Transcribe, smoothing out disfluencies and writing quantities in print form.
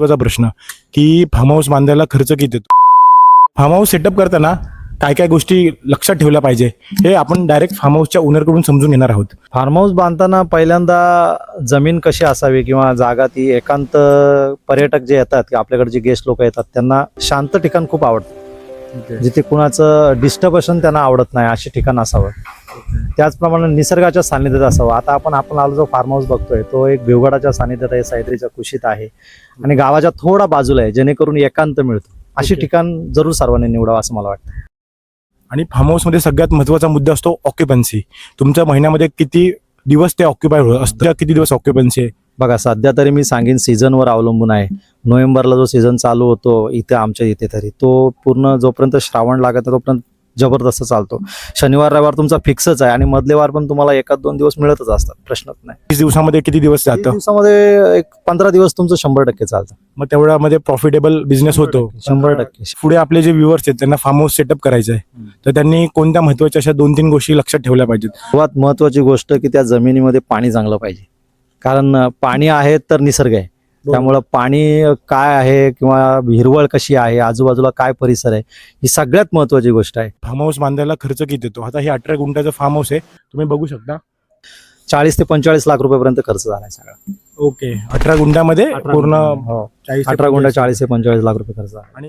महत्त्वाचा प्रश्न की फार्म हाऊस बांधायला खर्च किती येतो. फार्म हाऊस सेटअप करताना काय काय गोष्टी लक्षात ठेवल्या पाहिजे हे आपण डायरेक्ट फार्म हाऊसच्या ओनरकडून समजून घेणार आहोत. फार्म हाऊस बांधताना पहिल्यांदा जमीन कशी असावी किंवा जागा ती एकांत पर्यटक जे येतात की आपल्याकडे जे गेस्ट लोक येतात त्यांना शांत ठिकाण खूप आवडतं. जिथे कुणाचं डिस्टर्बेशन त्यांना आवडत नाही असे ठिकाण असावं. त्याचप्रमाणे निसर्गाच्या सानिध्यात असावं. आता आपण आलो जो फार्म हाऊस बघतोय तो एक भिवगडाच्या सानिध्यात आहे, सह्याद्रीच्या कुशीत आहे आणि गावाच्या थोडा बाजूला आहे, जेणेकरून एकांत मिळतो. अशी ठिकाण जरूर सर्वांनी निवडावं असं मला वाटतं. आणि फार्म हाऊसमध्ये सगळ्यात महत्त्वाचा मुद्दा असतो ऑक्युपन्सी. तुमच्या महिन्यामध्ये किती दिवस ते ऑक्युपाय होत असतं, किती दिवस ऑक्युपन्सी आहे. बघा सध्या तरी मी सांगेन सीझनवर अवलंबून आहे. नोव्हेंबरला जो सीझन चालू होतो इथे आमच्या इथे तरी तो पूर्ण जोपर्यंत श्रावण लागत आहे तोपर्यंत जबरदस्त चालतो. शनिवार रविवार तुमचा फिक्सच आहे आणि मधले वार पण तुम्हाला 1-2 दिवस मिळतच असतात, प्रश्नच नाही. 30 दिवसामध्ये किती दिवस 30 जातं. दिवसामध्ये एक 15 दिवस तुमचं 100% चालतं. मग तेवढ्यामध्ये प्रॉफिटेबल बिझनेस होतो. 100%. पुढे आपले जे व्ह्युअर्स आहेत त्यांना फार्म हाऊस सेटअप करायचं आहे तर त्यांनी कोणत्या महत्त्वाच्या अशा 2-3 गोष्टी लक्षात ठेवल्या पाहिजेत. सर्वात महत्वाची गोष्ट की त्या जमिनीमध्ये पाणी चांगलं पाहिजे. कारण पाणी आहे तर निसर्ग आहे. त्यामुळं पाणी काय आहे किंवा हिरवळ कशी आहे, आजूबाजूला काय परिसर आहे, ही सगळ्यात महत्वाची गोष्ट आहे. फार्म हाऊस बांधायला खर्च किती येतो. आता हे 18 गुंठ्याचं फार्म हाऊस आहे, तुम्ही बघू शकता. 40 ते 45 लाख रुपयापर्यंत खर्च झालाय सगळा. ओके, 18 गुंठ्यामध्ये पूर्ण 18 गुंठा 40 ते 45 लाख रुपये खर्च झाला. आणि